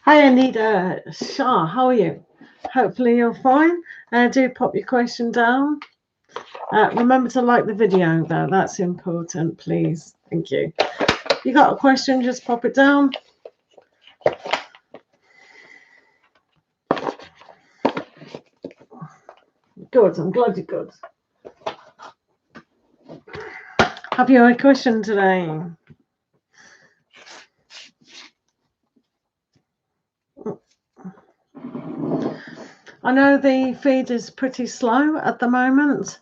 Hi Anita Shah, how are you? Hopefully you're fine. Do pop your question down. Remember to like the video though, that's important, please. Thank you. You got a question, just pop it down. Good, I'm glad you're good. Have you a question today? I know the feed is pretty slow at the moment,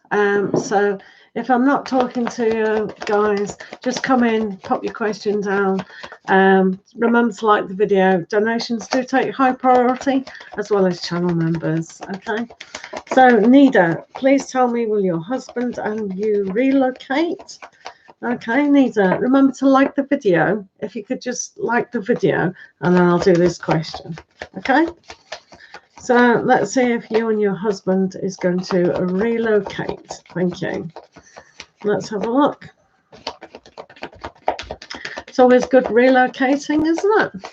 so if I'm not talking to you guys, just come in, pop your question down. Remember to like the video. Donations do take high priority, as well as channel members. Okay, so Nida, please tell me, will your husband and you relocate? Okay, Nida, remember to like the video. If you could just like the video, and then I'll do this question. Okay. So let's see if you and your husband is going to relocate. Thank you. Let's have a look. It's always good relocating, isn't it?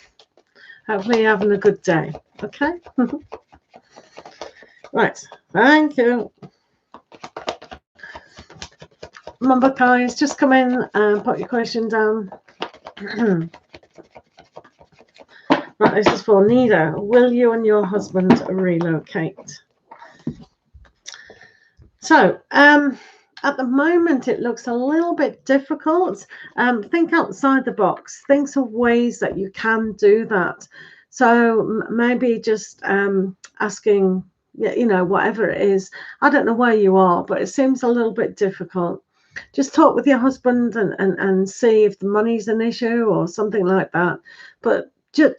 Hopefully you're having a good day. Okay. Right. Thank you. Remember, guys, just come in and put your question down. Right, this is for Nida. Will you and your husband relocate? So, at the moment, it looks a little bit difficult. Think outside the box. Think of ways that you can do that. So maybe just asking, you know, whatever it is. I don't know where you are, but it seems a little bit difficult. Just talk with your husband and see if the money's an issue or something like that. But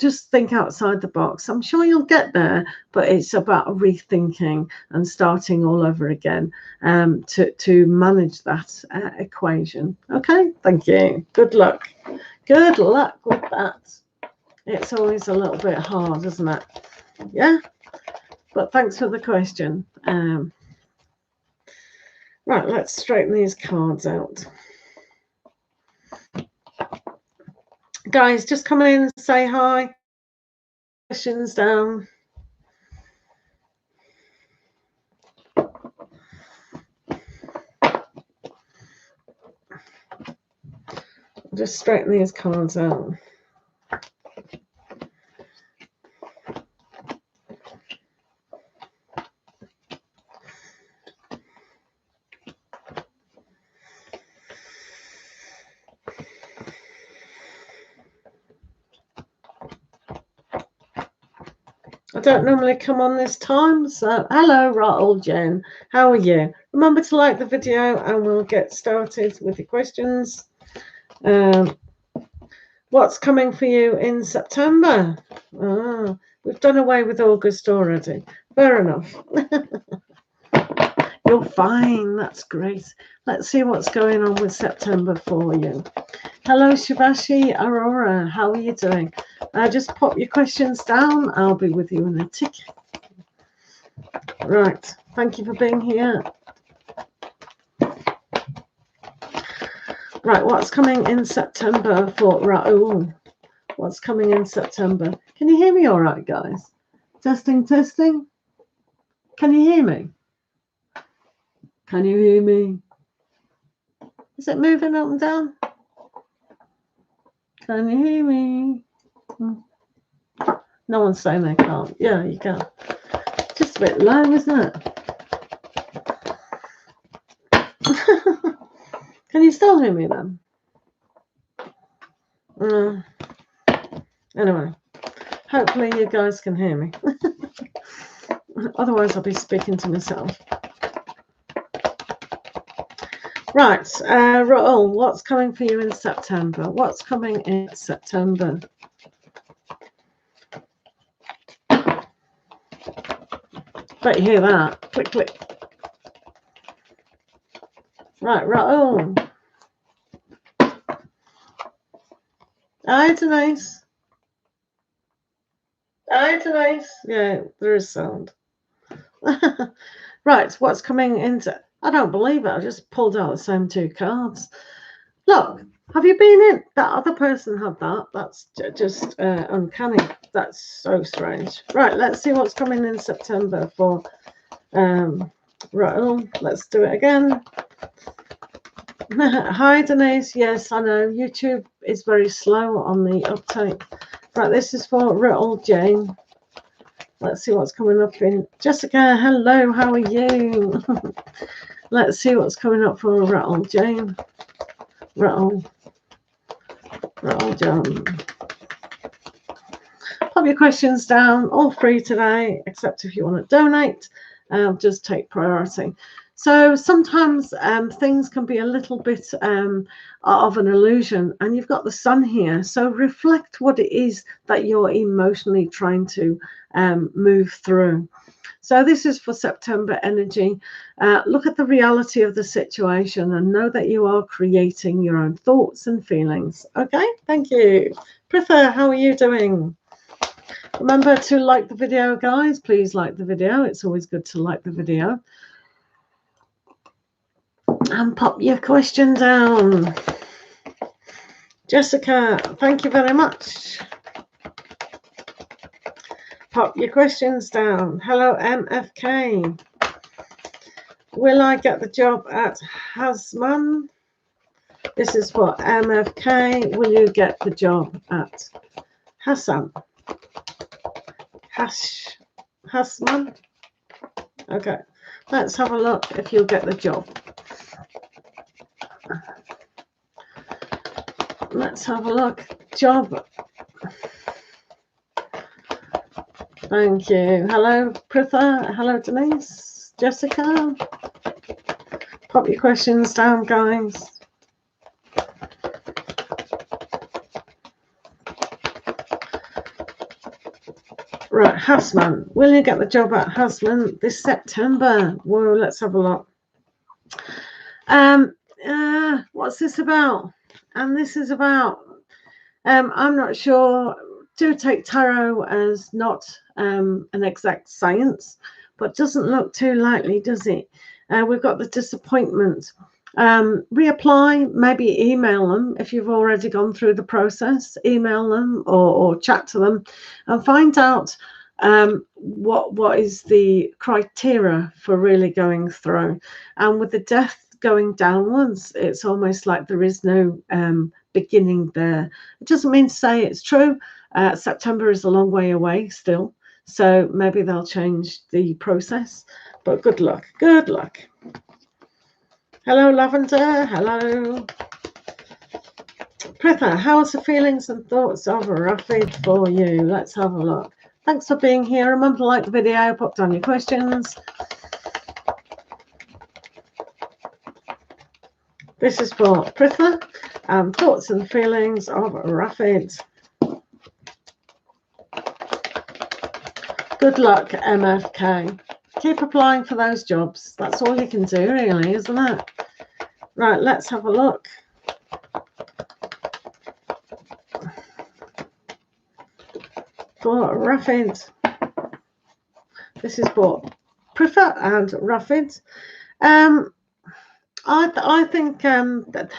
just think outside the box. I'm sure you'll get there, but it's about rethinking and starting all over again to manage that equation. Okay, thank you. Good luck. Good luck with that. It's always a little bit hard, isn't it? Yeah, but thanks for the question. Right, let's straighten these cards out. Guys, just come in, say hi. Questions down. Just straighten these cards out. I don't normally come on this time, so hello, Raoul Jen. How are you? Remember to like the video and we'll get started with your questions. What's coming for you in September? We've done away with August already. Fair enough. You're fine. That's great. Let's see what's going on with September for you. Hello, Shivashi Aurora. How are you doing? Just pop your questions down. I'll be with you in a tick. Right. Thank you for being here. Right. What's coming in September for Raoul? What's coming in September? Can you hear me all right, guys? Testing, testing. Can you hear me? Can you hear me? Is it moving up and down? Can you hear me? No one's saying they can't. Yeah, you can. Just a bit low, isn't it? Can you still hear me then? Anyway, hopefully you guys can hear me. Otherwise, I'll be speaking to myself. Right, Raoul, what's coming for you in September? What's coming in September? Bet you hear that. Click, click. Right, Raoul. Hi, Denise. Hi, Denise. Yeah, there is sound. Right, what's coming into... I don't believe it. I just pulled out the same two cards. Look, have you been in? That other person had that. That's just uncanny. That's so strange. Right, let's see what's coming in September for Raoul. Let's do it again. Hi, Denise. Yes, I know. YouTube is very slow on the uptake. Right, this is for Raoul Jane. Let's see what's coming up in... Jessica, hello. How are you? Let's see what's coming up for Raoul Jane. Raoul Jane. Pop your questions down. All free today, except if you want to donate. Just take priority. So sometimes things can be a little bit of an illusion, and you've got the sun here. So reflect what it is that you're emotionally trying to move through. So this is for September energy. Look at the reality of the situation and know that you are creating your own thoughts and feelings. Okay, thank you. Pritha, how are you doing? Remember to like the video, guys. Please like the video. It's always good to like the video. And pop your question down. Jessica, thank you very much. Pop your questions down. Hello, MFK. Will I get the job at Hasman? This is for MFK. Will you get the job at Hassan? Hasman? Okay. Let's have a look if you'll get the job. Let's have a look. Job. Thank you. Hello, Pritha. Hello, Denise. Jessica. Pop your questions down, guys. Right, Hasman. Will you get the job at Hasman this September? Whoa, let's have a look. What's this about? And this is about, I'm not sure. Do take tarot as not an exact science, but doesn't look too likely, does it? We've got the disappointment. Reapply, maybe email them if you've already gone through the process. Email them or chat to them and find out what is the criteria for really going through. And with the death going downwards, it's almost like there is no beginning there. It doesn't mean to say it's true. September is a long way away still, so maybe they'll change the process, but good luck. Good luck. Hello, Lavender. Hello. Pritha, how's the feelings and thoughts of Rapid for you? Let's have a look. Thanks for being here. Remember to like the video, put down your questions. This is for Pritha. Thoughts and feelings of Rapid. Good luck, MFK. Keep applying for those jobs. That's all you can do, really, isn't it? Right, let's have a look. For Rapid. This is for Pritha and Rapid. I think that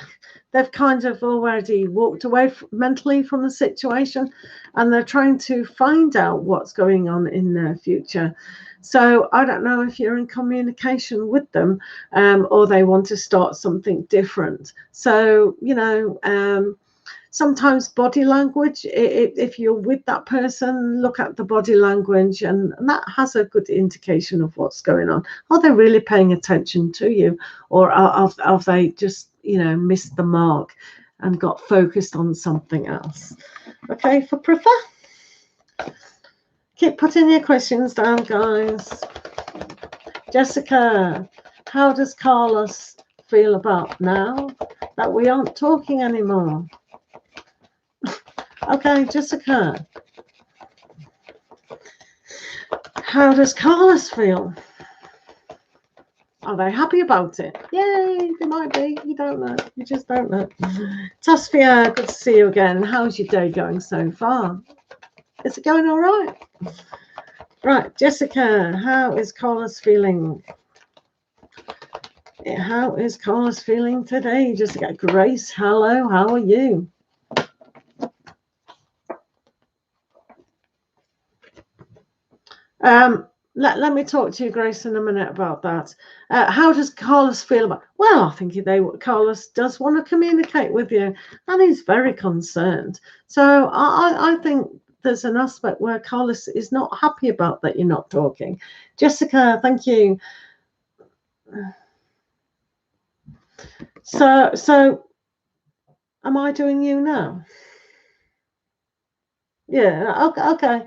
they've kind of already walked away mentally from the situation, and they're trying to find out what's going on in their future. So I don't know if you're in communication with them or they want to start something different. So, you know, sometimes body language, if you're with that person, look at the body language, and that has a good indication of what's going on. Are they really paying attention to you, or have they just, you know, missed the mark and got focused on something else? Okay, for Pritha. Keep putting your questions down, guys. Jessica, how does Carlos feel about now that we aren't talking anymore? Okay, Jessica. How does Carlos feel? Are they happy about it? Yay, they might be. You don't know. You just don't know. Tasfia, good to see you again. How's your day going so far? Is it going all right? Right, Jessica, how is Carlos feeling? How is Carlos feeling today? Jessica, Grace, hello, how are you? Let me talk to you, Grace, in a minute about that. How does Carlos feel about? Well, I think Carlos does want to communicate with you, and he's very concerned. So I think there's an aspect where Carlos is not happy about that you're not talking. Jessica, thank you. So, am I doing you now? Yeah. Okay.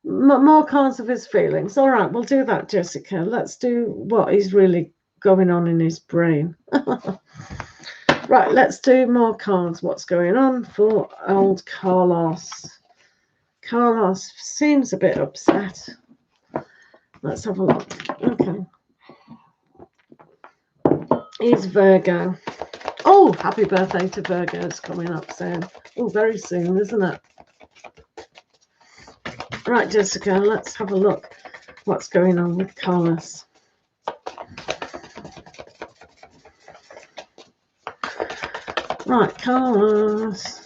More cards of his feelings. All right, we'll do that, Jessica. Let's do what is really going on in his brain. Right, let's do more cards. What's going on for old Carlos? Carlos seems a bit upset. Let's have a look. Okay. He's Virgo. Oh, happy birthday to Virgo. It's coming up soon. Oh, very soon, isn't it? Right, Jessica, let's have a look what's going on with Carlos. Right, Carlos.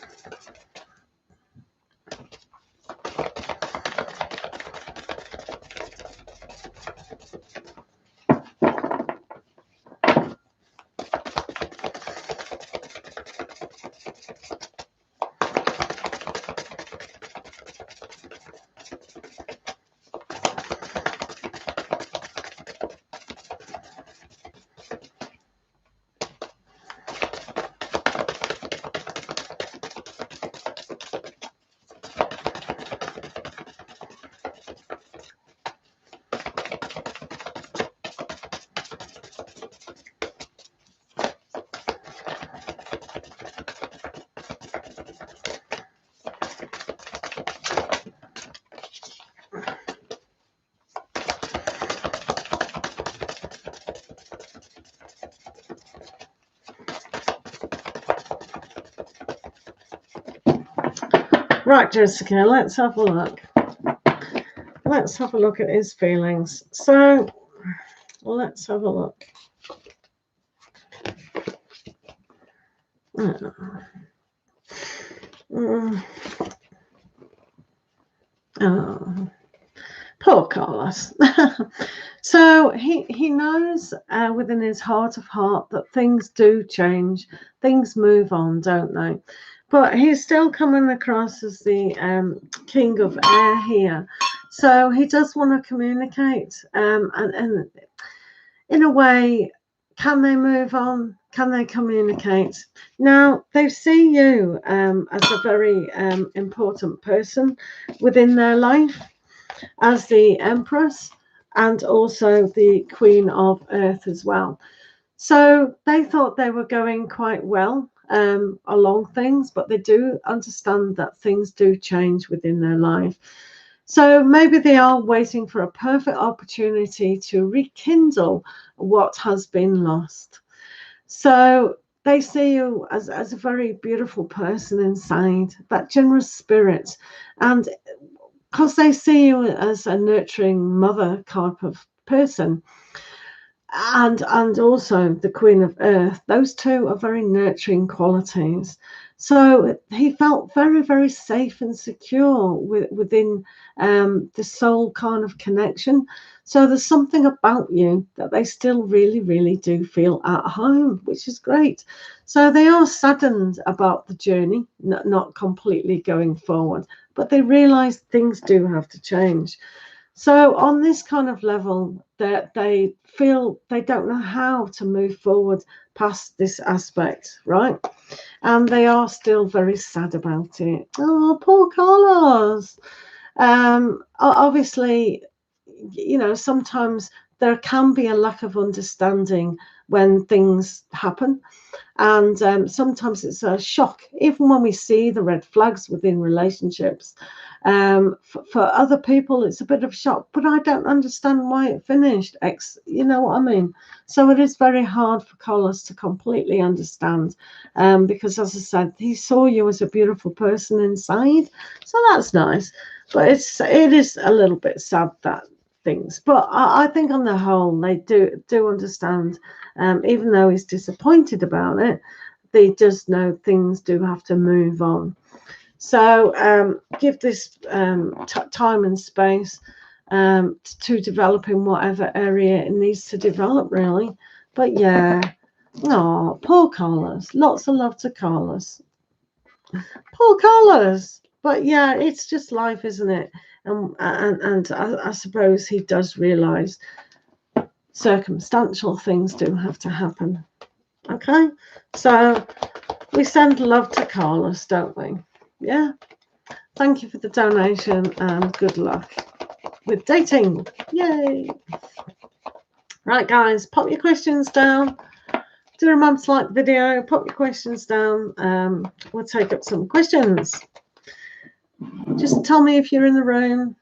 Right, Jessica, let's have a look. Let's have a look at his feelings. So, let's have a look. Oh, poor Carlos. So he knows within his heart of heart that things do change, things move on, don't they? But he's still coming across as the king of air here. So he does want to communicate, and in a way, can they move on? Can they communicate? Now, they see you as a very important person within their life, as the Empress and also the Queen of Earth as well. So they thought they were going quite well along things, but they do understand that things do change within their life. So maybe they are waiting for a perfect opportunity to rekindle what has been lost. So they see you as a very beautiful person inside, that generous spirit. And because they see you as a nurturing mother type of person, and also the Queen of Earth, those two are very nurturing qualities. So he felt very, very safe and secure within the soul kind of connection. So there's something about you that they still really, really do feel at home, which is great. So they are saddened about the journey, not completely going forward, but they realize things do have to change. So on this kind of level, that they feel they don't know how to move forward past this aspect, right? And they are still very sad about it. Oh, poor Carlos. Obviously, you know, sometimes there can be a lack of understanding when things happen. And sometimes it's a shock, even when we see the red flags within relationships. For other people, it's a bit of a shock, but I don't understand why it finished. You know what I mean? So it is very hard for Carlos to completely understand, because, as I said, he saw you as a beautiful person inside. So that's nice, but it is a little bit sad that things. But I think on the whole, they do understand. Even though he's disappointed about it, they just know things do have to move on. So give this time and space to develop in whatever area it needs to develop, really. But yeah, oh, poor Carlos. Lots of love to Carlos. Poor Carlos. But yeah, it's just life, isn't it? And I suppose he does realise circumstantial things do have to happen. Okay, so we send love to Carlos, don't we? Yeah. Thank you for the donation and good luck with dating. Yay. Right, guys, pop your questions down. Do remember to like the video, pop your questions down. We'll take up some questions. Just tell me if you're in the room.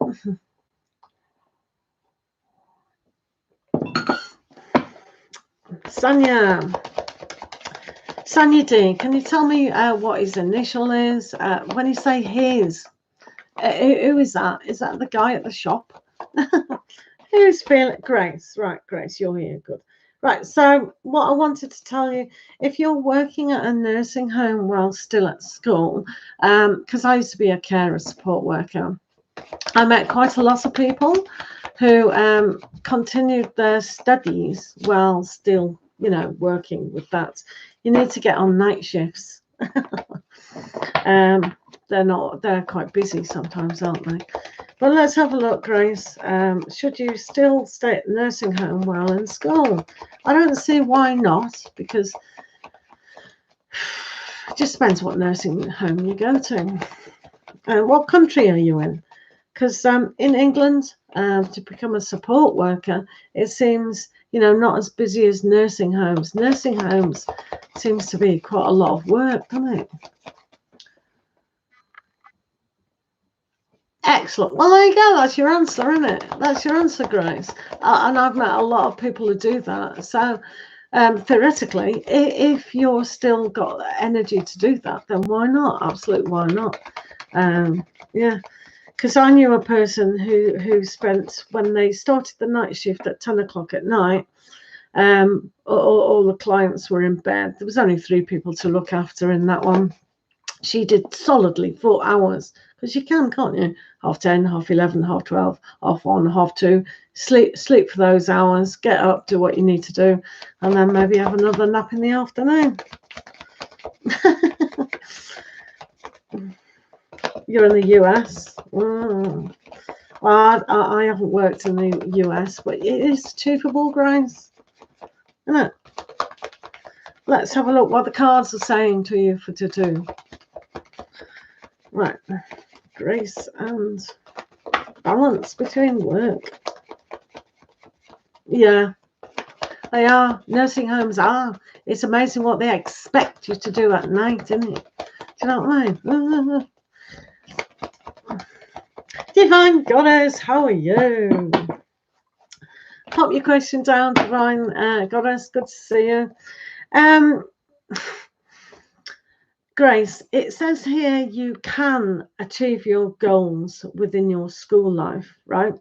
Sonia D, can you tell me what his initial is? When you say his, who is that? Is that the guy at the shop? Who's feeling? Grace, right, Grace, you're here, good. Right, so what I wanted to tell you, if you're working at a nursing home while still at school, because I used to be a carer support worker, I met quite a lot of people who continued their studies while still, you know, working with that. You need to get on night shifts. They're quite busy sometimes, aren't they? But let's have a look, Grace. Should you still stay at the nursing home while in school? I don't see why not, because it just depends what nursing home you go to. What country are you in? Because in England, to become a support worker, it seems, you know, not as busy as nursing homes. Nursing homes seems to be quite a lot of work, doesn't it? Excellent. Well, there you go. That's your answer, isn't it? That's your answer, Grace. And I've met a lot of people who do that. So theoretically, if you're still got energy to do that, then why not? Absolutely, why not? Yeah. Because I knew a person who spent, when they started the night shift at 10 o'clock at night, all the clients were in bed. There was only 3 people to look after in that one. She did solidly 4 hours, because you can't you? 10:30, 11:30, 12:30, 1:30, 2:30. Sleep for those hours, get up, do what you need to do, and then maybe have another nap in the afternoon. You're in the US. Well, I haven't worked in the US, but it is achievable, Grace, isn't it? Let's have a look what the cards are saying to you to do. Right, Grace and balance between work. Yeah, they are. Nursing homes are. It's amazing what they expect you to do at night, isn't it? Do you know what I mean? Divine Goddess, how are you? Pop your question down, Divine Goddess. Good to see you. Grace, it says here you can achieve your goals within your school life, right?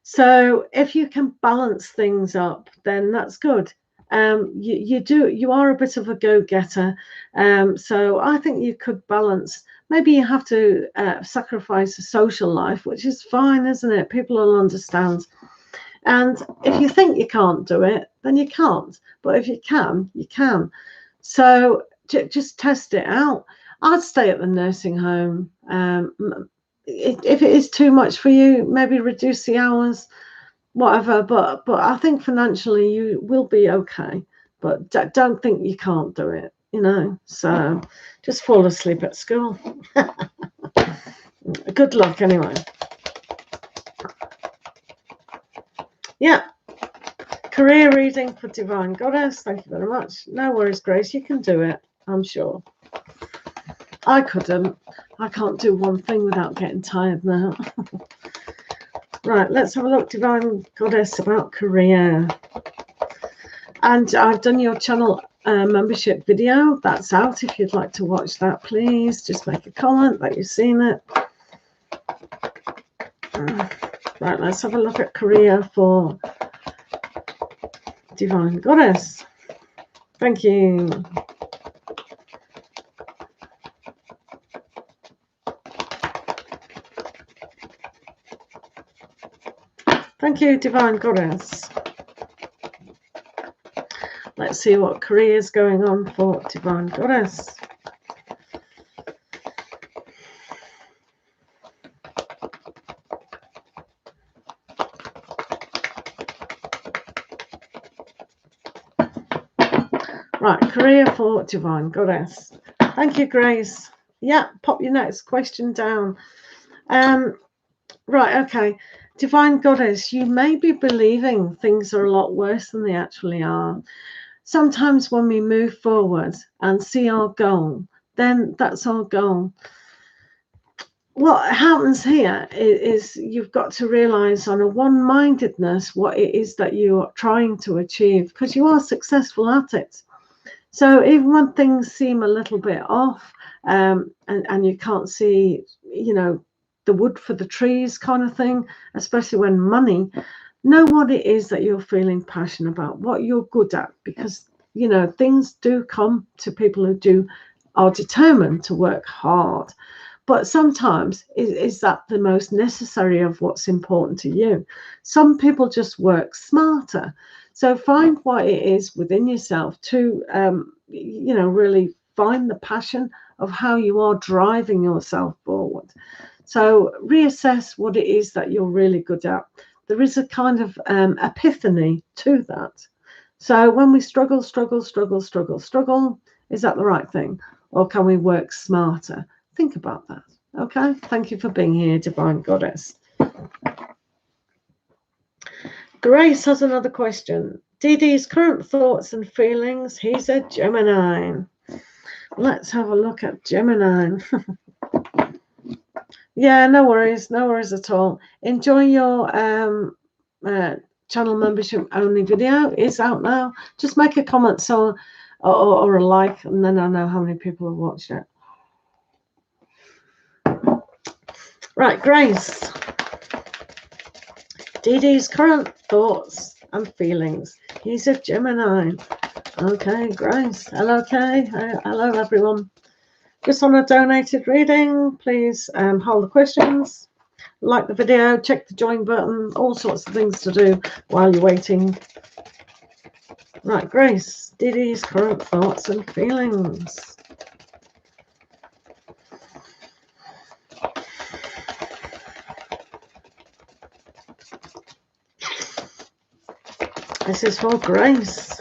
So if you can balance things up, then that's good. You are a bit of a go-getter. So I think you could balance. Maybe you have to sacrifice a social life, which is fine, isn't it? People will understand. And if you think you can't do it, then you can't. But if you can, you can. So just test it out. I'd stay at the nursing home. If it is too much for you, maybe reduce the hours, whatever. But I think financially you will be okay. But don't think you can't do it, you know. So just fall asleep at school. Good luck anyway. Yeah. career reading for Divine Goddess. Thank you very much. No worries, Grace. You can do it, I'm sure. I couldn't. I can't do one thing without getting tired now. Right, let's have a look, Divine Goddess, about career. And I've done your channel membership video. That's out. If you'd like to watch that, please just make a comment that you've seen it. Right, let's have a look at career for Divine Goddess. Thank you. Thank you, Divine Goddess. Let's see what career is going on for Divine Goddess. Right, career for Divine Goddess. Thank you, Grace. Yeah, pop your next question down. Right, okay. Divine Goddess, you may be believing things are a lot worse than they actually are. Sometimes when we move forward and see our goal, then that's our goal. What happens here is you've got to realize on a one-mindedness what it is that you are trying to achieve, because you are successful at it. So even when things seem a little bit off, and you can't see, you know, the wood for the trees kind of thing, especially when money, know what it is that you're feeling passionate about, what you're good at, because, you know, things do come to people who are determined to work hard. But sometimes is that the most necessary of what's important to you? Some people just work smarter. So find what it is within yourself to, you know, really find the passion of how you are driving yourself forward. So reassess what it is that you're really good at. There is a kind of epiphany to that. So when we struggle, is that the right thing? Or can we work smarter? Think about that. Okay. Thank you for being here, Divine Goddess. Grace has another question. DD's current thoughts and feelings. He's a Gemini. Let's have a look at Gemini. Yeah, no worries at all. Enjoy your channel membership only video. It's out now. Just make a comment or a like, and then I know how many people have watched it. Right, Grace. DD's current thoughts and feelings. He's a Gemini. Okay, Grace. Hello, Kay. Hello, everyone. Just on a donated reading, please hold the questions, like the video, check the join button, all sorts of things to do while you're waiting. Right, Grace, DD's current thoughts and feelings. This is for Grace.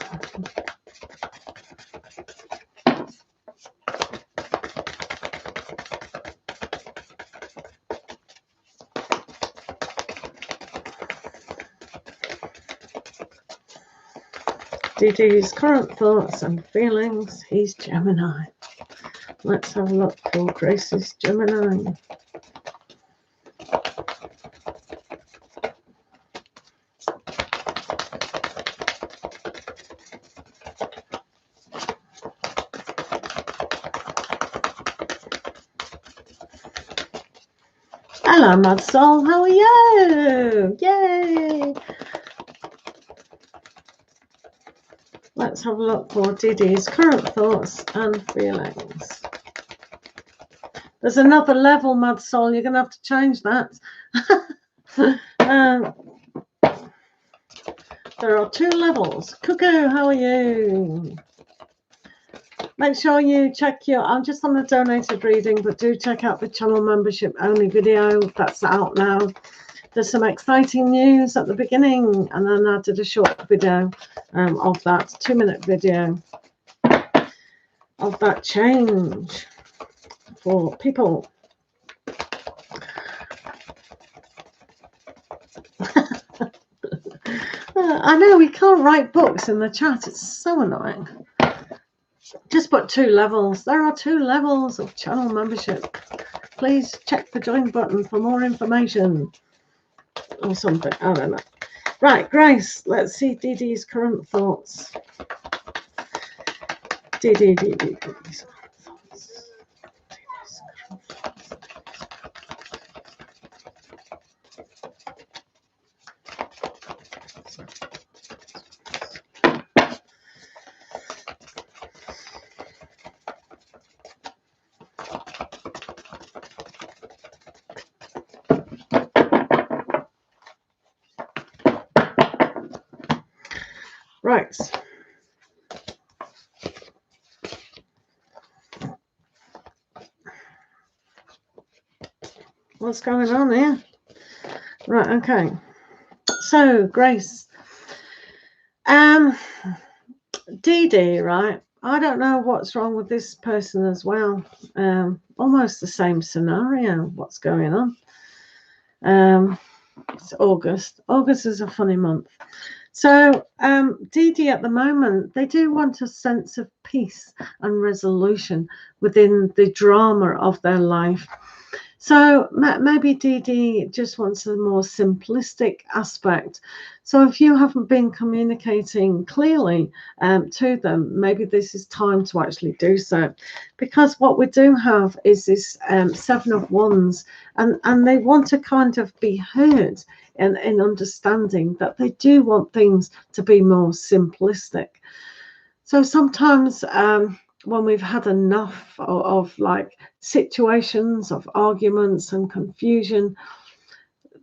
DD's current thoughts and feelings. He's Gemini. Let's have a look for Grace's Gemini. Hello, Mad Soul. How are you? Yay! Let's have a look for DD's current thoughts and feelings. There's another level, Mad Soul. You're going to have to change that. There are 2 levels. Cuckoo, how are you? Make sure you check I'm just on a donated reading, but do check out the channel membership only video. That's out now. There's some exciting news at the beginning, and then I did a short video of that 2-minute video of that change for people. I know we can't write books in the chat. It's so annoying. Just put 2 levels. There are 2 levels of channel membership. Please check the join button for more information or something. I don't know. Right, Grace, let's see Dee Dee's current thoughts. Dee Dee. Right. What's going on here? Right, okay. So, Grace. Dee Dee, right? I don't know what's wrong with this person as well. Almost the same scenario. What's going on? It's August. August is a funny month. So Dee Dee at the moment, they do want a sense of peace and resolution within the drama of their life. So maybe Dee Dee just wants a more simplistic aspect. So if you haven't been communicating clearly to them, maybe this is time to actually do so. Because what we do have is this 7 of Wands, and they want to kind of be heard in understanding that they do want things to be more simplistic. So sometimes when we've had enough of like situations of arguments and confusion,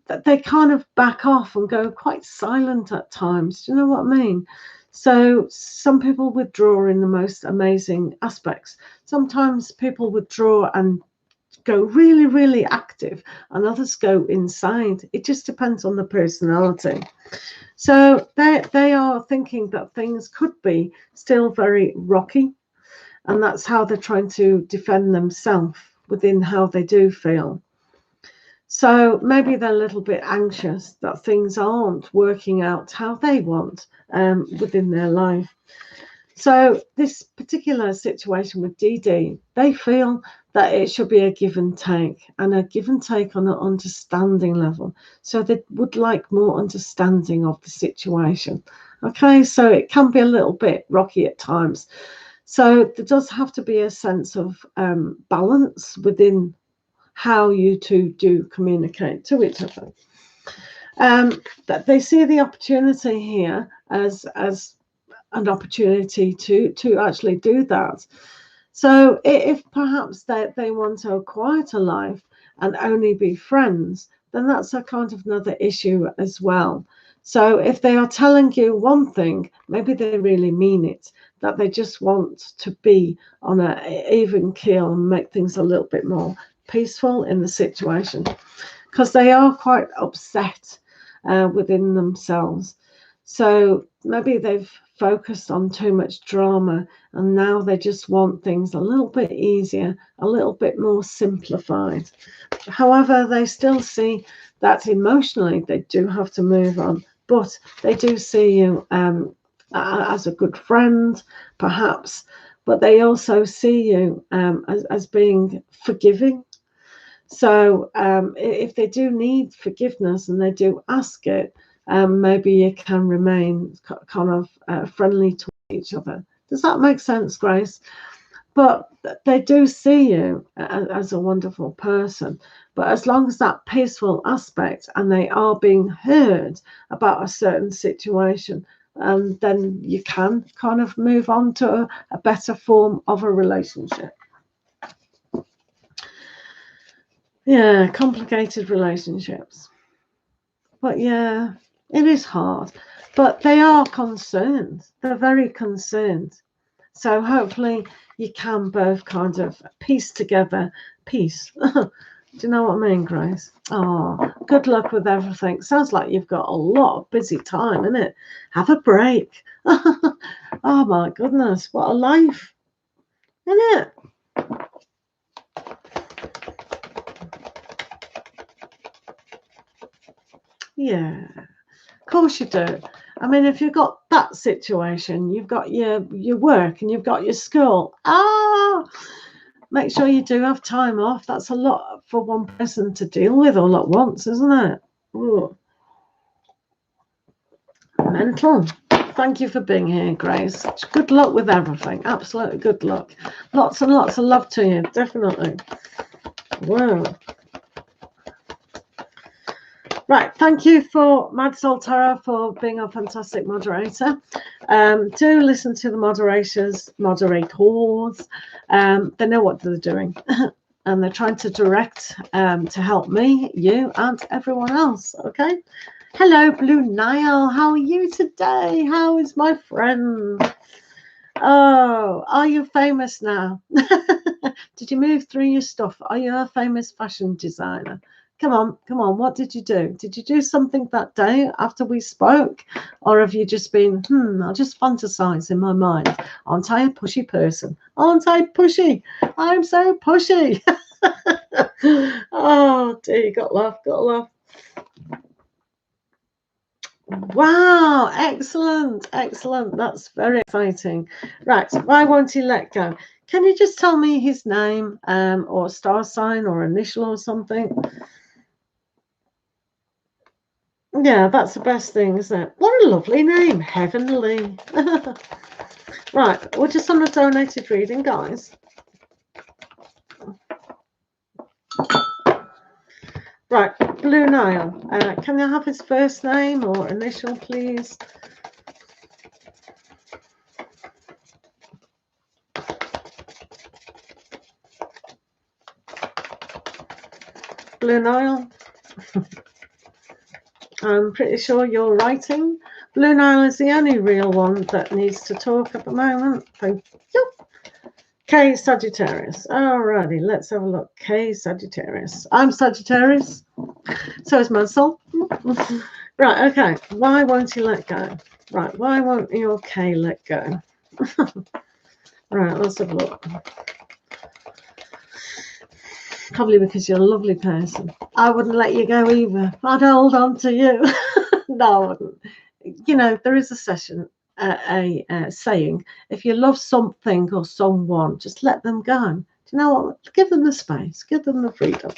that they kind of back off and go quite silent at times. Do you know what I mean? So some people withdraw in the most amazing aspects. Sometimes people withdraw and go really, really active, and others go inside. It just depends on the personality. So they are thinking that things could be still very rocky, and that's how they're trying to defend themselves within how they do feel. So maybe they're a little bit anxious that things aren't working out how they want within their life. So this particular situation with Dee Dee, they feel that it should be a give and take, and a give and take on an understanding level. So they would like more understanding of the situation. Okay, so it can be a little bit rocky at times. So there does have to be a sense of balance within how you two do communicate to each other. That they see the opportunity here as an opportunity to actually do that. So if perhaps they want a quieter life and only be friends, then that's a kind of another issue as well. So if they are telling you one thing, maybe they really mean it, that they just want to be on an even keel and make things a little bit more peaceful in the situation, because they are quite upset within themselves. So maybe they've focused on too much drama, and now they just want things a little bit easier, a little bit more simplified. However, they still see that emotionally they do have to move on, but they do see you as a good friend, perhaps, but they also see you as being forgiving. So if they do need forgiveness and they do ask it, maybe you can remain kind of friendly to each other. Does that make sense, Grace? But they do see you as a wonderful person. But as long as that peaceful aspect and they are being heard about a certain situation, then you can kind of move on to a better form of a relationship. Yeah, complicated relationships. But yeah, it is hard. But they are concerned. They're very concerned. So hopefully you can both kind of piece together peace. Do you know what I mean, Grace? Oh, good luck with everything. Sounds like you've got a lot of busy time, innit? Have a break. Oh my goodness, what a life, innit? Yeah, of course you do. I mean, if you've got that situation, you've got your work and you've got your school. Make sure you do have time off. That's a lot for one person to deal with all at once, isn't it? Ooh. Mental. Thank you for being here, Grace. Good luck with everything. Absolutely good luck. Lots and lots of love to you, definitely. Whoa. Right, thank you for Mad Soul Tarot for being a fantastic moderator. Do listen to the moderators. They know what they're doing. And they're trying to direct to help me, you, and everyone else, okay? Hello, Blue Nile. How are you today? How is my friend? Oh, are you famous now? Did you move through your stuff? Are you a famous fashion designer? Come on. What did you do? Did you do something that day after we spoke? Or have you just been, I'll just fantasize in my mind. Aren't I a pushy person? Aren't I pushy? I'm so pushy. Oh, dear, got love. Wow, excellent. That's very exciting. Right, why won't he let go? Can you just tell me his name or star sign or initial or something? Yeah, that's the best thing, isn't it? What a lovely name, Heavenly. Right, we're just on a donated reading, guys. Right, Blue Nile. Can I have his first name or initial, please? Blue Nile. I'm pretty sure you're writing. Blue Nile is the only real one that needs to talk at the moment. Thank you. K Sagittarius. Alrighty, let's have a look. K Sagittarius. I'm Sagittarius. So is my soul. Right, okay. Why won't you let go? Right, why won't your K let go? Right, let's have a look. Probably because you're a lovely person. I wouldn't let you go either. I'd hold on to you. No, I wouldn't. You know, there is a saying, if you love something or someone, just let them go. Do you know what? Give them the space. Give them the freedom.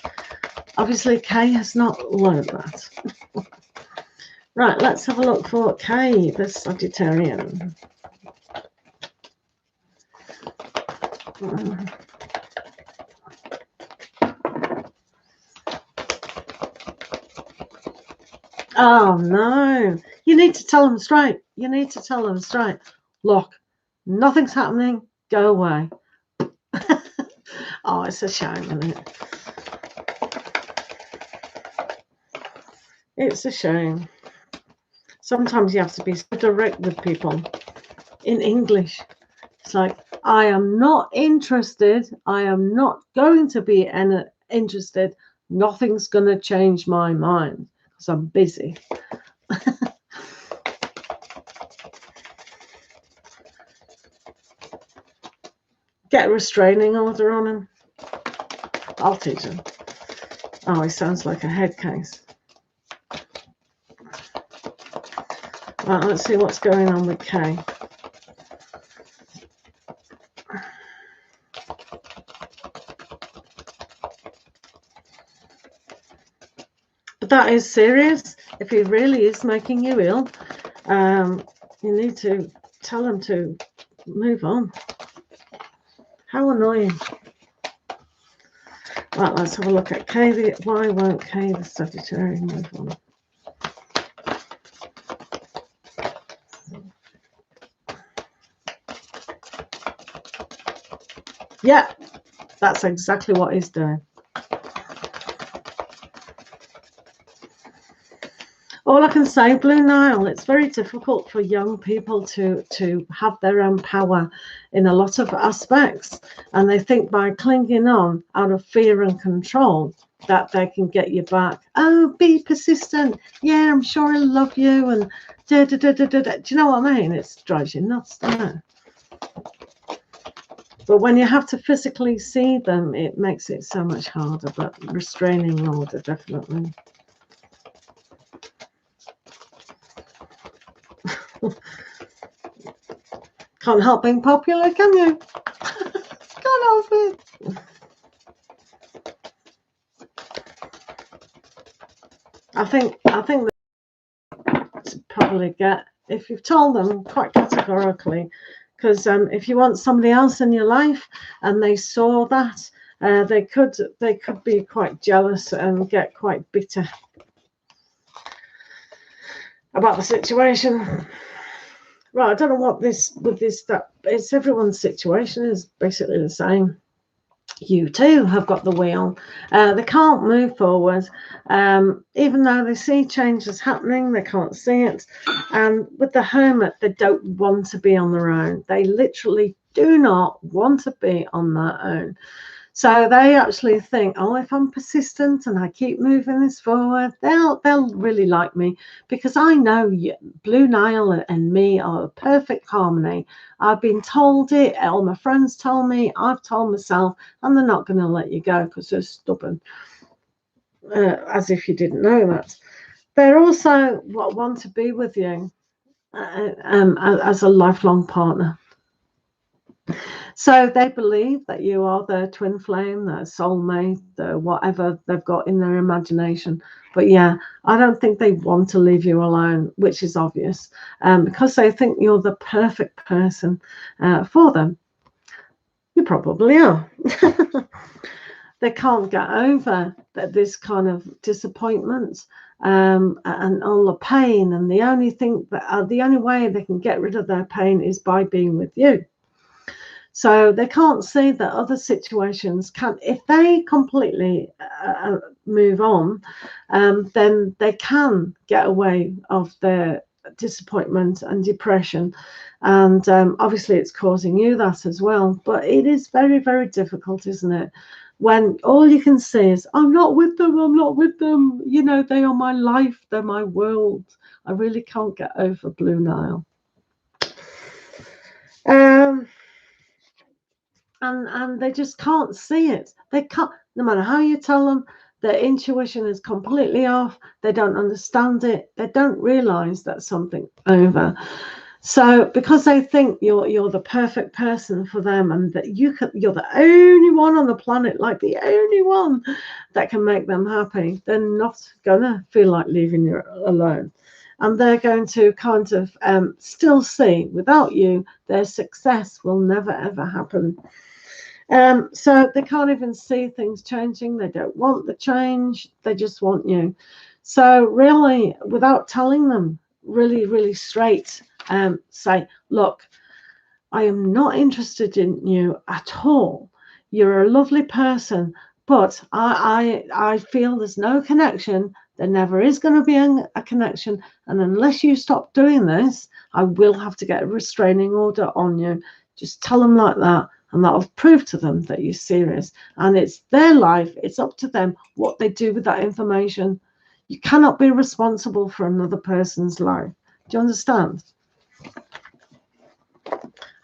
Obviously, Kay has not learned that. Right, let's have a look for Kay, the Sagittarian. Oh, no. You need to tell them straight. Look, nothing's happening. Go away. Oh, it's a shame, isn't it? It's a shame. Sometimes you have to be so direct with people in English. It's like, I am not interested. I am not going to be interested. Nothing's going to change my mind because I'm busy. Get a restraining order on him. I'll teach him. Oh, he sounds like a head case. Right, let's see what's going on with Kay. But that is serious. If he really is making you ill, you need to tell him to move on. How annoying. Right, let's have a look at Kay. Why won't Kay the Sagittarius move on? Yeah, that's exactly what he's doing. All I can say, Blue Nile, it's very difficult for young people to have their own power in a lot of aspects. And they think by clinging on out of fear and control that they can get you back. Oh, be persistent. Yeah, I'm sure he'll love you. And da, da, da, da, da, da. Do you know what I mean? It drives you nuts, doesn't it? But when you have to physically see them, it makes it so much harder. But restraining order, definitely. Can't help being popular, can you? Can't help it. I think that probably get, if you've told them quite categorically, because if you want somebody else in your life and they saw that, they could be quite jealous and get quite bitter about the situation. Right, I don't know what that it's everyone's situation is basically the same. You too have got the wheel. They can't move forward, even though they see changes happening, they can't see it. And with the hermit, they don't want to be on their own. They literally do not want to be on their own. So they actually think, oh, if I'm persistent and I keep moving this forward, they'll really like me, because I know Blue Nile and me are a perfect harmony. I've been told it, all my friends told me, I've told myself, and they're not going to let you go because they're stubborn, as if you didn't know that. They're also want to be with you as a lifelong partner. So they believe that you are their twin flame, their soulmate, their whatever they've got in their imagination. But yeah, I don't think they want to leave you alone, which is obvious, because they think you're the perfect person for them. You probably are. They can't get over this kind of disappointment and all the pain, and the only way they can get rid of their pain is by being with you. So they can't see that other situations can, if they completely move on, then they can get away of their disappointment and depression. And obviously it's causing you that as well. But it is very, very difficult, isn't it? When all you can see is, I'm not with them, I'm not with them. You know, they are my life, they're my world. I really can't get over Blue Nile. And they just can't see it. They can't, no matter how you tell them, their intuition is completely off. They don't understand it. They don't realize that something's over. So because they think you're the perfect person for them, and that you're the only one on the planet, like the only one that can make them happy, they're not gonna feel like leaving you alone. And they're going to kind of still see, without you, their success will never, ever happen. So they can't even see things changing. They don't want the change. They just want you. So really, without telling them, really, really straight, say, look, I am not interested in you at all. You're a lovely person, but I feel there's no connection. There never is going to be a connection. And unless you stop doing this, I will have to get a restraining order on you. Just tell them like that. And that'll prove to them that you're serious. And it's their life. It's up to them what they do with that information. You cannot be responsible for another person's life. Do you understand?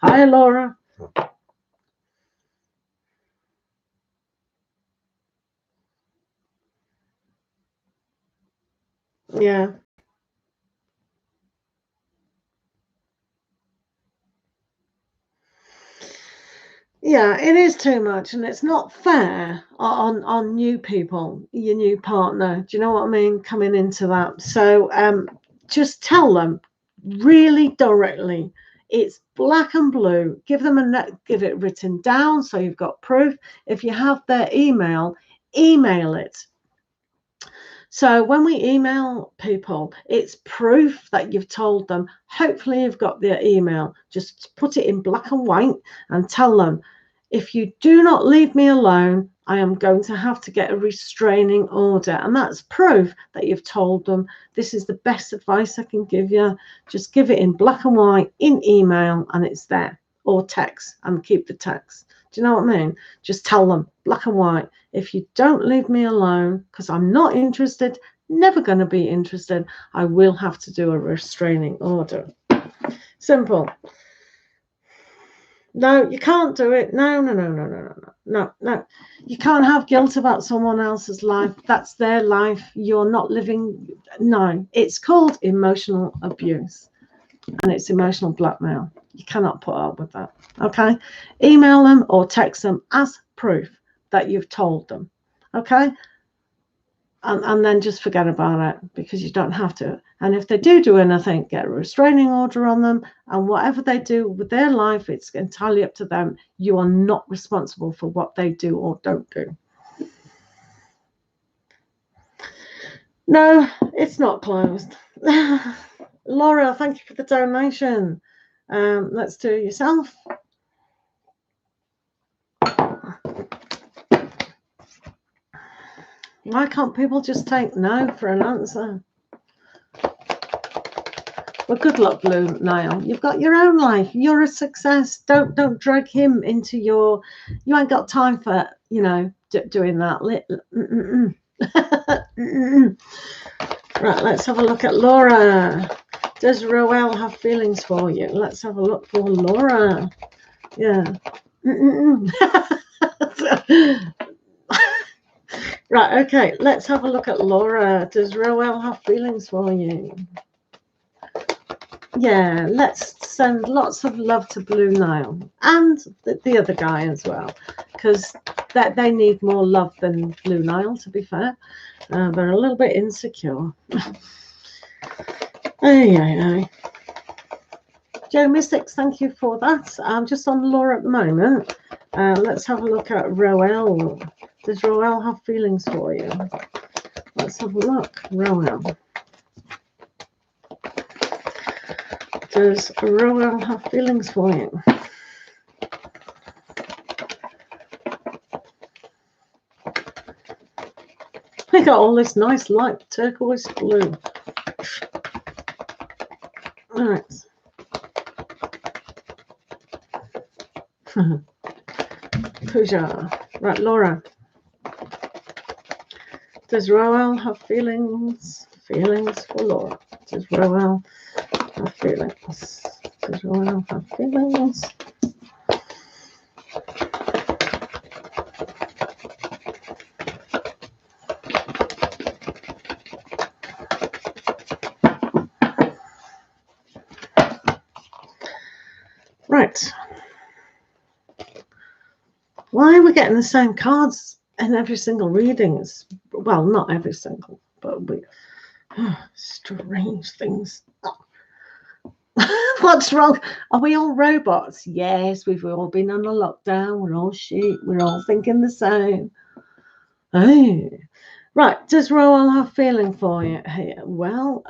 Hi, Laura. Yeah. Yeah, it is too much, and it's not fair on new people, your new partner. Do you know what I mean? Coming into that. So just tell them really directly. It's black and blue. Give it written down so you've got proof. If you have their email, email it. So when we email people, it's proof that you've told them. Hopefully you've got their email. Just put it in black and white and tell them, if you do not leave me alone, I am going to have to get a restraining order. And that's proof that you've told them, this is the best advice I can give you. Just give it in black and white in email, and it's there, or text, and keep the text. Do you know what I mean? Just tell them black and white, if you don't leave me alone, because I'm not interested, never going to be interested, I will have to do a restraining order. Simple. No, you can't do it. No. You can't have guilt about someone else's life. That's their life. You're not living. No, it's called emotional abuse. and it's emotional blackmail. You cannot put up with that. Okay, email them or text them as proof that you've told them. Okay, and then just forget about it, because you don't have to. And if they do anything, get a restraining order on them, and whatever they do with their life, it's entirely up to them. You are not responsible for what they do or don't do. No, it's not closed. Laura, thank you for the donation. Let's do it yourself. Why can't people just take no for an answer? Well, good luck, Blue Nile. You've got your own life. You're a success. Don't drag him into your. You ain't got time for, you know, doing that. Right, let's have a look at Laura. Does Roel have feelings for you? Let's have a look for Laura. Yeah. Right, okay, let's have a look at Laura. Does Roel have feelings for you? Yeah, let's send lots of love to Blue Nile and the other guy as well, because they need more love than Blue Nile, to be fair. They're a little bit insecure. Ay. Joe Mystics, thank you for that. I'm just on Laura at the moment. Let's have a look at Roel. Does Roel have feelings for you? Let's have a look. Roel. Does Roel have feelings for you? We got all this nice light turquoise blue. All right. Pooja. Right, Laura. Does Roel have feelings? Feelings for Laura. Does Roel have feelings? Does Roel have feelings? Right. Why are we getting the same cards in every single reading? Well, not every single, but strange things. What's wrong? Are we all robots? Yes, we've all been on a lockdown. We're all sheep. We're all thinking the same. Oh. Right. Does Roel have feeling for you here? Well,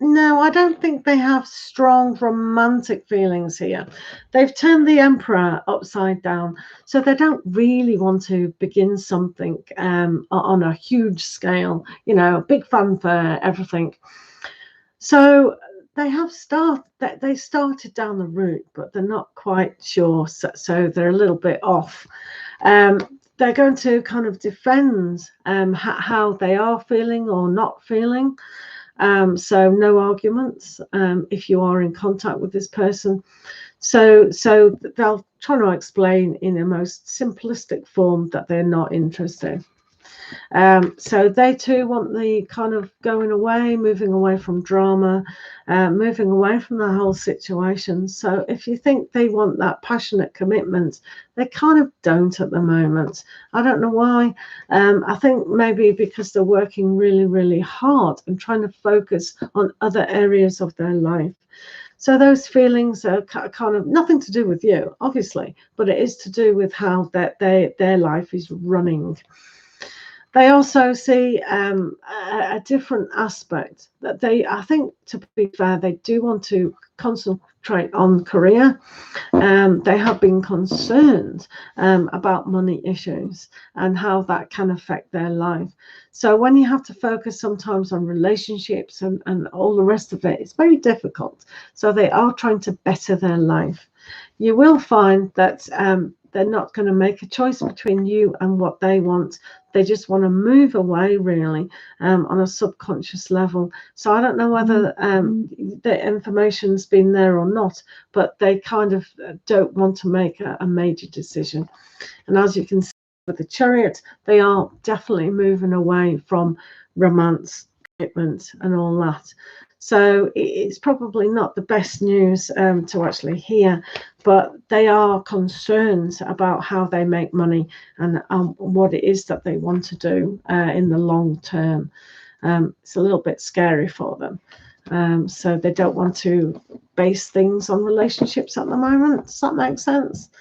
no, I don't think they have strong romantic feelings here. They've turned the Emperor upside down, so they don't really want to begin something on a huge scale, you know, big fanfare, everything. So they have they started down the route, but they're not quite sure, so they're a little bit off. They're going to kind of defend how they are feeling or not feeling. So no arguments if you are in contact with this person. So they'll try to explain in a most simplistic form that they're not interested. So they too want the kind of going away, moving away from drama, moving away from the whole situation. So if you think they want that passionate commitment, they kind of don't at the moment. I don't know why. I think maybe because they're working really, really hard and trying to focus on other areas of their life. So those feelings are kind of nothing to do with you, obviously, but it is to do with how their life is running. They also see a different aspect that I think, to be fair, they do want to concentrate on career. They have been concerned about money issues and how that can affect their life. So when you have to focus sometimes on relationships and all the rest of it, it's very difficult. So they are trying to better their life. You will find that they're not going to make a choice between you and what they want. They just want to move away, really, on a subconscious level. So I don't know whether the information's been there or not, but they kind of don't want to make a major decision. And as you can see with the Chariot, they are definitely moving away from romance, commitment, and all that. So it's probably not the best news to actually hear, but they are concerned about how they make money and what it is that they want to do in the long term. It's a little bit scary for them. So they don't want to base things on relationships at the moment. Does that make sense?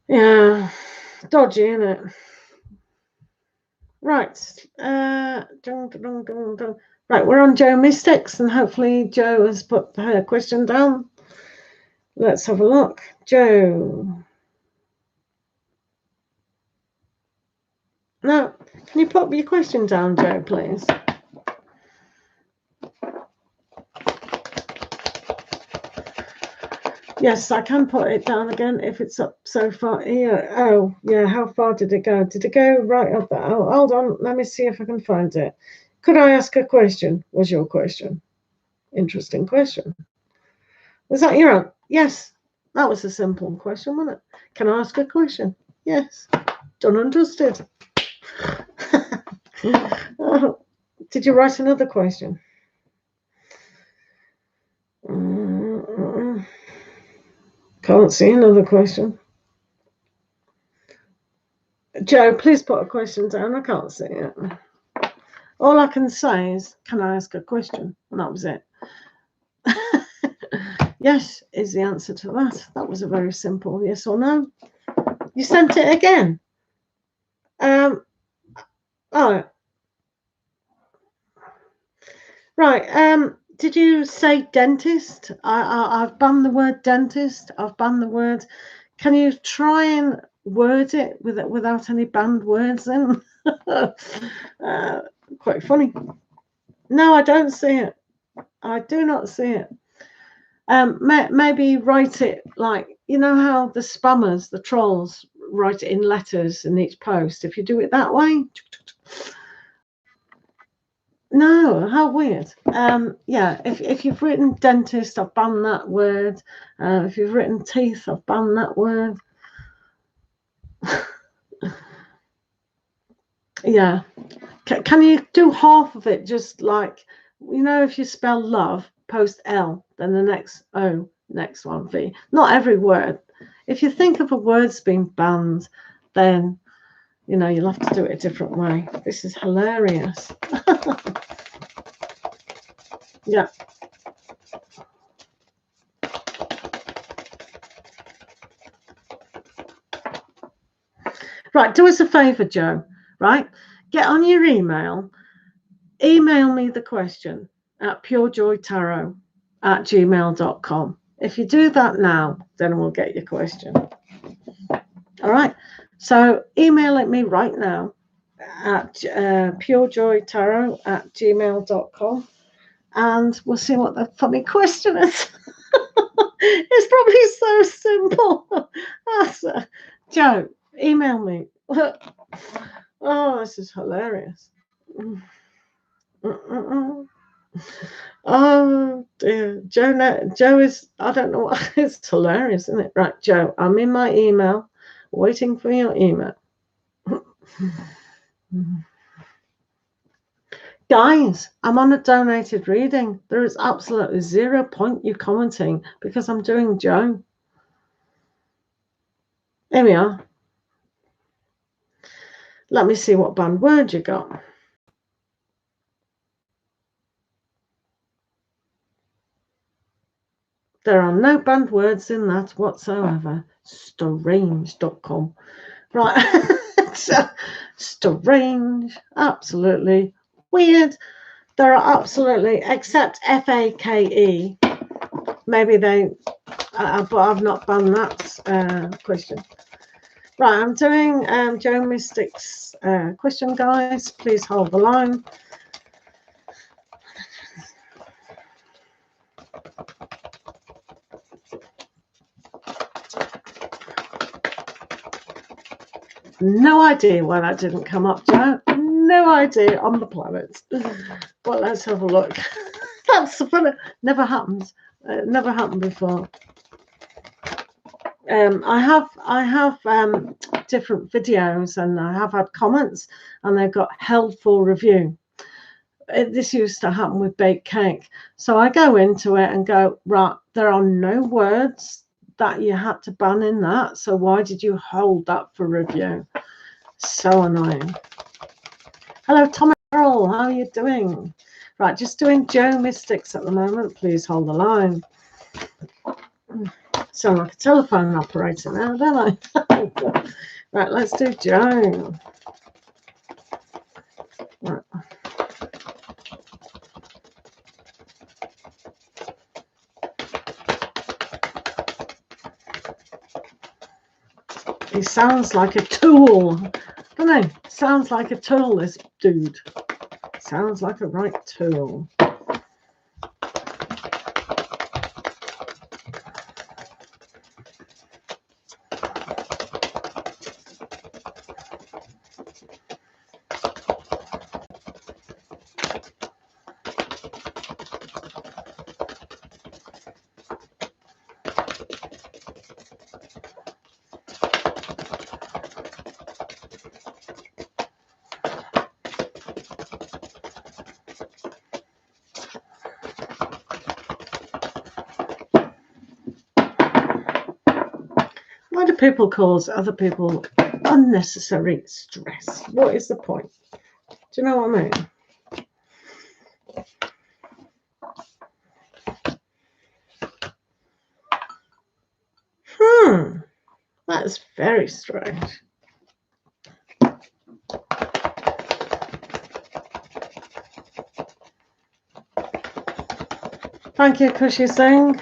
Yeah, dodgy, isn't it? Right. Right, we're on Joe Mystics, and hopefully Joe has put her question down. Let's have a look. Joe. No, can you put your question down, Joe, please? Yes, I can put it down again if it's up so far here. Oh, yeah, how far did it go? Did it go right up there? Oh, hold on, let me see if I can find it. Could I ask a question? Was your question? Interesting question. Was that your own? Yes, that was a simple question, wasn't it? Can I ask a question? Yes. Done and dusted. Oh, did you write another question? Can't see another question. Joe, please put a question down. I can't see it. All I can say is, can I ask a question? And that was it. Yes is the answer to that. That was a very simple yes or no. You sent it again. Oh, right. Did you say dentist? I've banned the word dentist. I've banned the word. Can you try and word it without any banned words in? Quite funny. No, I don't see it. I do not see it. Maybe write it like, you know how the spammers, the trolls, write it in letters in each post. If you do it that way. No, how weird. Yeah, if you've written dentist, I've banned that word. If you've written teeth, I've banned that word. Yeah. Can you do half of it? Just like, you know, if you spell love, post L, then the next O, next one V. Not every word. If you think of a word's being banned, then, you know, you'll have to do it a different way. This is hilarious. Yeah. Right, do us a favor, Joe, right? Get on your email me the question at purejoytarot@gmail.com. If you do that now, then we'll get your question. All right, so email it me right now at purejoytarot@gmail.com, and we'll see what the funny question is. It's probably so simple. Joe, email me. Oh, this is hilarious. Oh dear, Joe is, I don't know what, it's hilarious, isn't it? Right, Joe, I'm in my email, waiting for your email. Guys, I'm on a donated reading. There is absolutely 0 point you commenting because I'm doing Joe. Here we are. Let me see what banned word you got. There are no banned words in that whatsoever. Strange.com. Right. So, strange. Absolutely weird. There are absolutely, except FAKE. Maybe they, but I've not banned that question. Right, I'm doing Joe Mystic's question, guys. Please hold the line. No idea why that didn't come up, Joe. No idea on the planet. But let's have a look. That's funny. Never happened. Never happened before. I have different videos, and I have had comments, and they've got held for review. This used to happen with baked cake. So I go into it and go, right, there are no words that you had to ban in that. So why did you hold that for review? So annoying. Hello, Tom Earl. How are you doing? Right, just doing Joe Mystics at the moment. Please hold the line. Sound like a telephone operator now, don't I? Right, let's do Joe. Right. He sounds like a tool, doesn't he? Sounds like a tool, this dude. Sounds like a right tool. Why do people cause other people unnecessary stress? What is the point? Do you know what I mean? That's very strange. Thank you, Kushi Singh.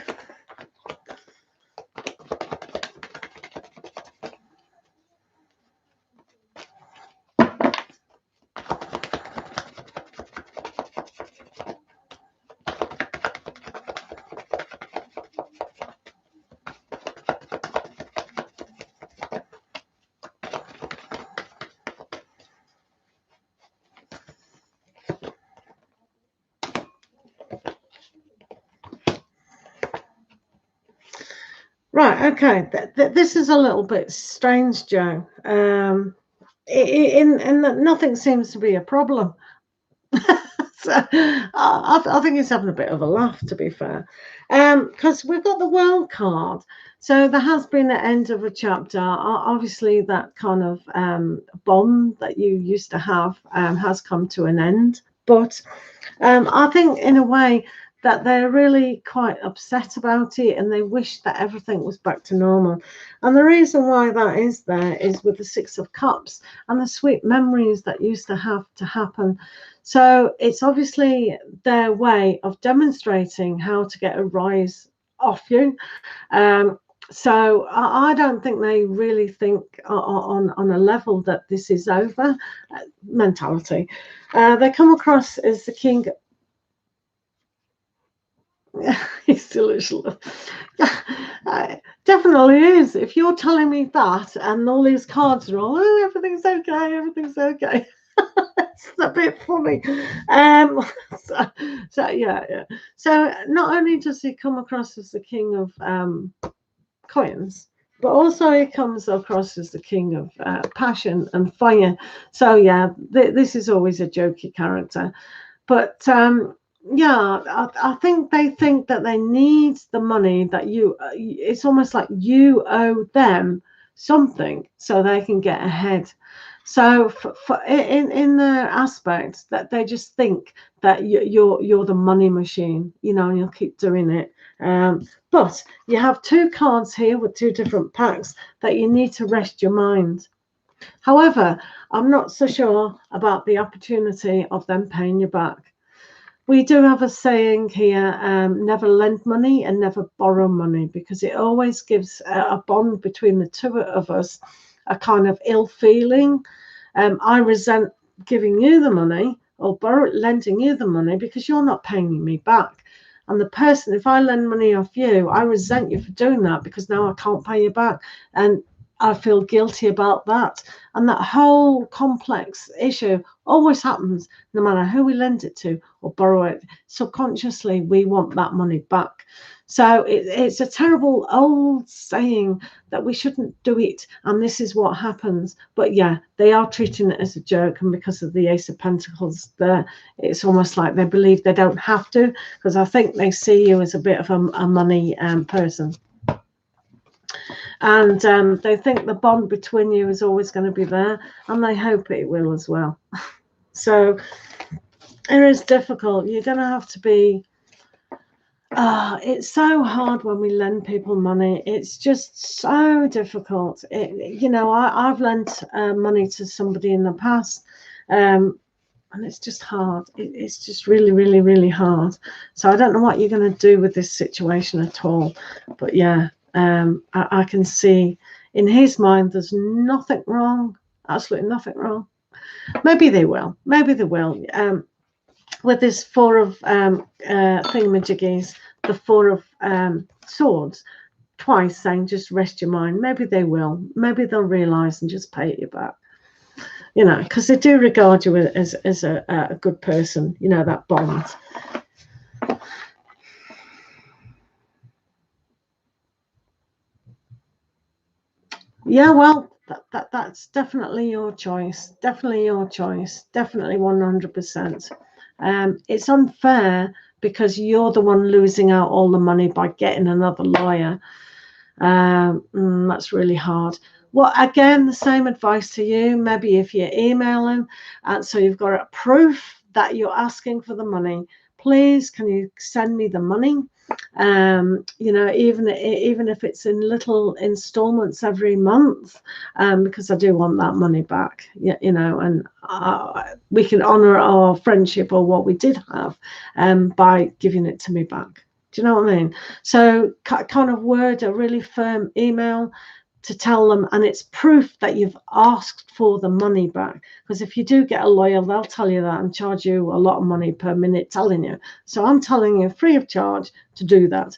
Right, okay. This is a little bit strange, Joe. In that nothing seems to be a problem. So I think he's having a bit of a laugh, to be fair, because we've got the World card. So there has been an end of a chapter. Obviously, that kind of bond that you used to have has come to an end. But I think, in a way, that they're really quite upset about it, and they wish that everything was back to normal. And the reason why that is there is with the Six of Cups and the sweet memories that used to have to happen. So it's obviously their way of demonstrating how to get a rise off you. So I don't think they really think on a level that this is over mentality. They come across as the king. He's delusional. Definitely is. If you're telling me that and all these cards are all, oh, everything's okay, everything's okay. It's a bit funny. So yeah. So not only does he come across as the king of coins, but also he comes across as the king of passion and fire. So yeah, this is always a jokey character. But yeah, I think they think that they need the money that it's almost like you owe them something so they can get ahead. So in the aspect that they just think that you're the money machine, and you'll keep doing it. But you have two cards here with two different packs that you need to rest your mind. However, I'm not so sure about the opportunity of them paying you back. We do have a saying here, never lend money and never borrow money, because it always gives a bond between the two of us, a kind of ill feeling. I resent giving you the money or lending you the money because you're not paying me back. And the person, if I lend money off you, I resent you for doing that because now I can't pay you back. And I feel guilty about that. And that whole complex issue always happens no matter who we lend it to or borrow it. Subconsciously, we want that money back. So it's a terrible old saying that we shouldn't do it, and this is what happens. But yeah, they are treating it as a joke, and because of the Ace of Pentacles there, it's almost like they believe they don't have to, because I think they see you as a bit of a money person. And they think the bond between you is always going to be there, and they hope it will as well. So it is difficult. You're going to have to be... it's so hard when we lend people money. It's just so difficult. You know, I've lent money to somebody in the past, and it's just hard. It's just really, really, really hard. So I don't know what you're going to do with this situation at all. But yeah, I can see in his mind there's nothing wrong, absolutely nothing wrong. Maybe they will. Maybe they will. With this Four of thingamajiggies, the Four of Swords, twice saying just rest your mind. Maybe they will. Maybe they'll realise and just pay you back. You know, because they do regard you as a good person. You know, that bond. Yeah, well, that's definitely your choice. Definitely your choice. Definitely 100%. It's unfair because you're the one losing out all the money by getting another lawyer. That's really hard. Well, again, the same advice to you. Maybe if you email him, so you've got a proof that you're asking for the money. Please, can you send me the money? You know, even if it's in little installments every month, because I do want that money back. You know, and we can honor our friendship or what we did have by giving it to me back. Do you know what I mean? So kind of word a really firm email to tell them, and it's proof that you've asked for the money back. Because if you do get a lawyer, they'll tell you that and charge you a lot of money per minute telling you. So I'm telling you free of charge to do that.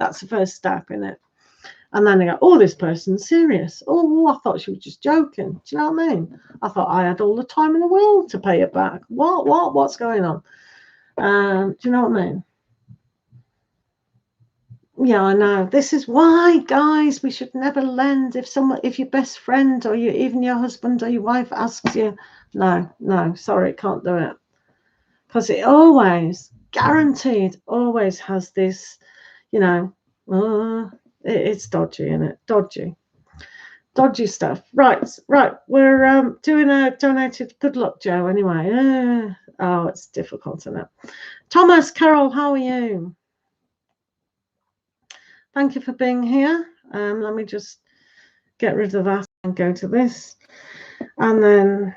That's the first step in it. And then they go, oh, this person's serious. Oh, I thought she was just joking. Do you know what I mean? I thought I had all the time in the world to pay it back. What's going on? Do you know what I mean? Yeah, I know. This is why, guys, we should never lend. If your best friend or even your husband or your wife asks you, no, sorry, can't do it. Because it always, guaranteed, always has this, you know, it's dodgy, isn't it? Dodgy stuff. Right. We're doing a donated good luck, Joe, anyway. Oh, it's difficult, isn't it? Thomas, Carol, how are you? Thank you for being here. Let me just get rid of that and go to this. And then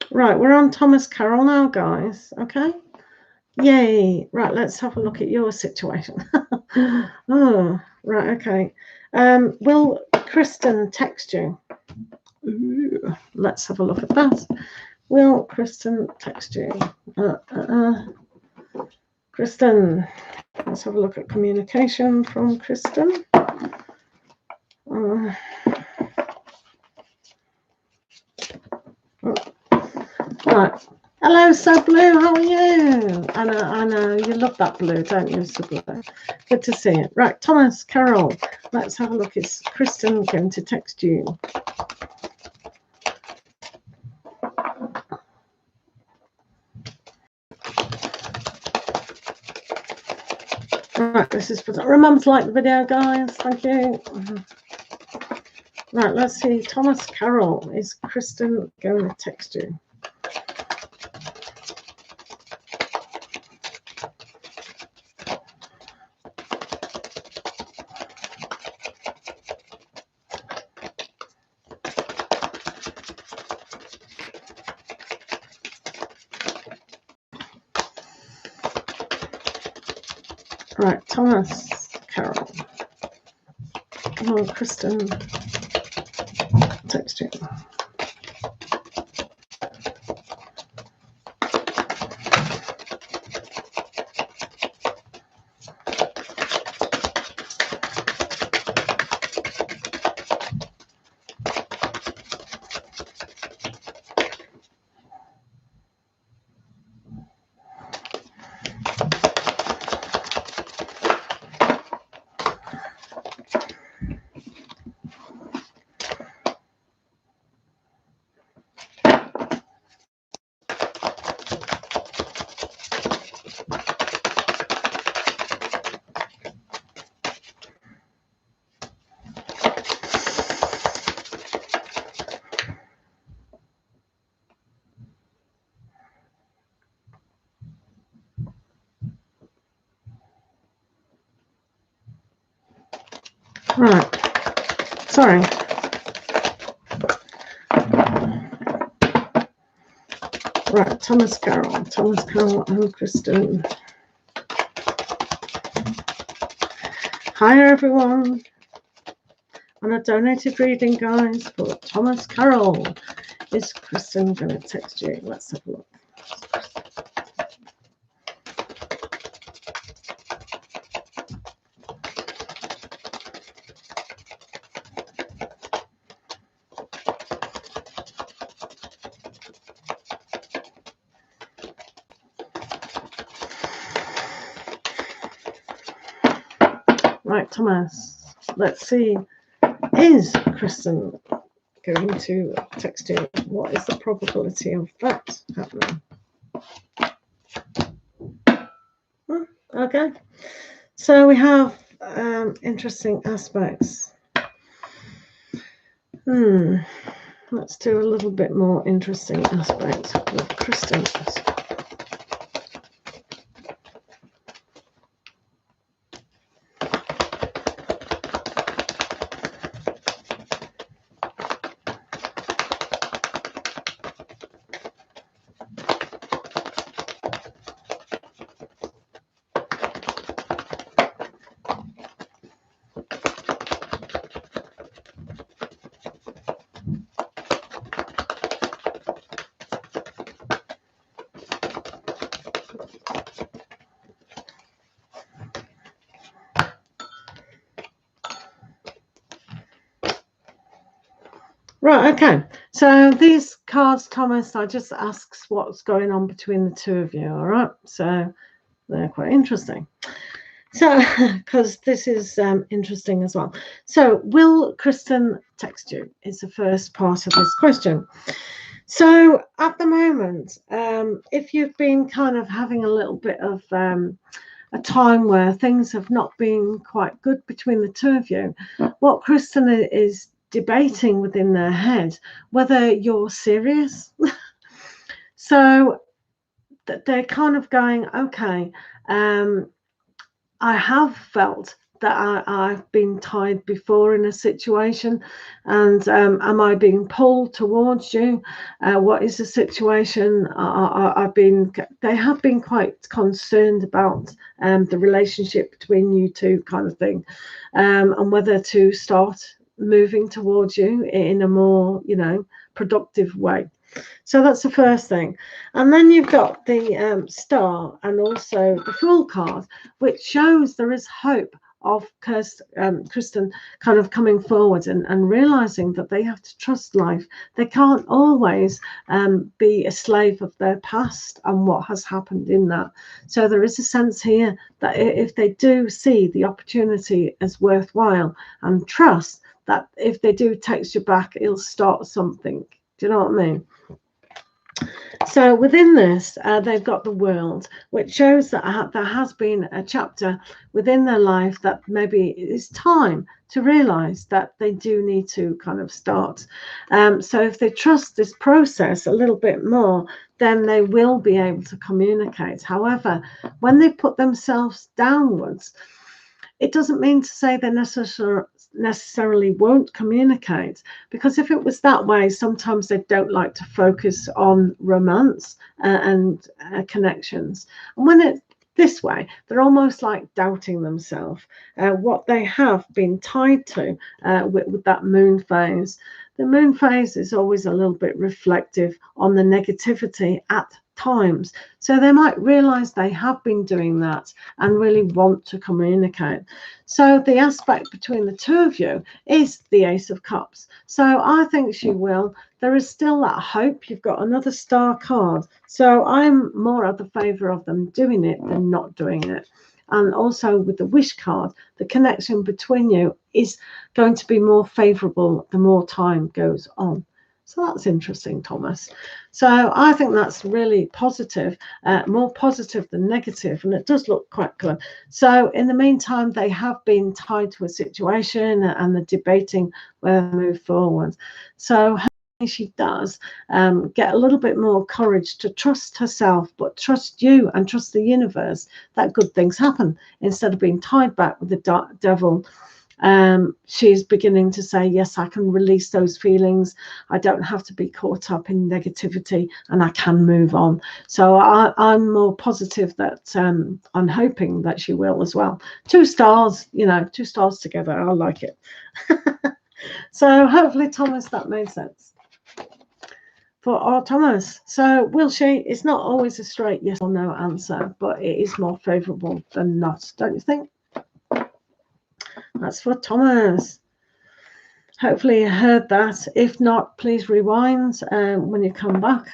right, we're on Thomas Carroll now, guys. Okay. Yay. Right, let's have a look at your situation. Oh, right, okay. Will Kristen text you? Ooh, let's have a look at that. Will Kristen text you? Kristen, let's have a look at communication from Kristen. Right. Hello, So Blue. How are you? I know you love that blue, don't you, So Blue? Good to see it. Right, Thomas, Carol. Let's have a look. Is Kristen going to text you? Right, this is for... Remember to like the video, guys. Thank you. Right, let's see. Thomas, Carol. Is Kristen going to text you? Right, Thomas, Carol. Come on, Kristen. Text you. Right. Sorry. Right, Thomas Carroll and Kristen. Hi everyone. On a donated reading, guys, for Thomas Carroll. Is Kristen going to text you? Let's have a look. Right, Thomas, let's see. Is Kristen going to text you? What is the probability of that happening? Okay, so we have interesting aspects. Let's do a little bit more interesting aspects with Kristen. Right, okay. So these cards, Thomas, I just asks what's going on between the two of you, all right? So they're quite interesting. So, because this is interesting as well. So, will Kristen text you? Is the first part of this question. So, at the moment, if you've been kind of having a little bit of a time where things have not been quite good between the two of you, what Kristen is debating within their head whether you're serious. So they're kind of going, okay, I have felt that I've been tied before in a situation, and am I being pulled towards you? What is the situation? They have been quite concerned about the relationship between you two, kind of thing, and whether to start moving towards you in a more, productive way. So that's the first thing. And then you've got the star and also the Fool card, which shows there is hope of Kristen kind of coming forward and realizing that they have to trust life. They can't always be a slave of their past and what has happened in that. So there is a sense here that if they do see the opportunity as worthwhile and trust that if they do text you back, it'll start something. Do you know what I mean? So within this, they've got the world, which shows that there has been a chapter within their life that maybe it's time to realize that they do need to kind of start. So if they trust this process a little bit more, then they will be able to communicate. However, when they put themselves downwards, it doesn't mean to say they necessarily won't communicate, because if it was that way, sometimes they don't like to focus on romance and connections. And when it's this way, they're almost like doubting themselves, what they have been tied to with that moon phase. The moon phase is always a little bit reflective on the negativity at times, so they might realize they have been doing that and really want to communicate. So the aspect between the two of you is the Ace of Cups. So I think she will. There is still that hope. You've got another star card, so I'm more of the favor of them doing it than not doing it. And also with the wish card, the connection between you is going to be more favorable the more time goes on. So that's interesting, Thomas. So I think that's really positive, more positive than negative, and it does look quite good. So in the meantime, they have been tied to a situation and they're debating whether to move forward. So she does get a little bit more courage to trust herself, but trust you and trust the universe that good things happen instead of being tied back with the devil she's beginning to say, yes, I can release those feelings. I don't have to be caught up in negativity, and I can move on. So I'm more positive that I'm hoping that she will as well. 2 stars, you know, 2 stars together. I like it. So hopefully, Thomas, that made sense for our Thomas. So will she? It's not always a straight yes or no answer, but it is more favorable than not, don't you think? That's for Thomas. Hopefully you heard that. If not, please rewind when you come back.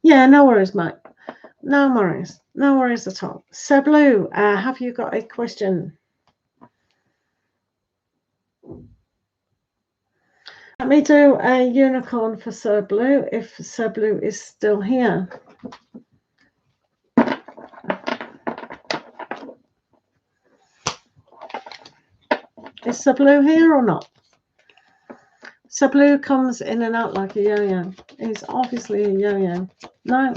Yeah, no worries, mate. No worries. No worries at all. Sir Blue, have you got a question? Let me do a unicorn for Sir Blue, if Sir Blue is still here. Is Sir Blue here or not? Sir Blue comes in and out like a yo-yo. He's obviously a yo-yo. No.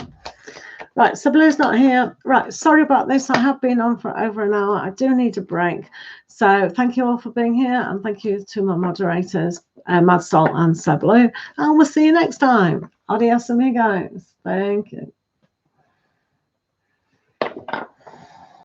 Right, Sir Blue's not here. Right, sorry about this. I have been on for over an hour. I do need a break. So thank you all for being here, and thank you to my moderators, Mad Salt and Sir Blue. And we'll see you next time. Adios, amigos. Thank you.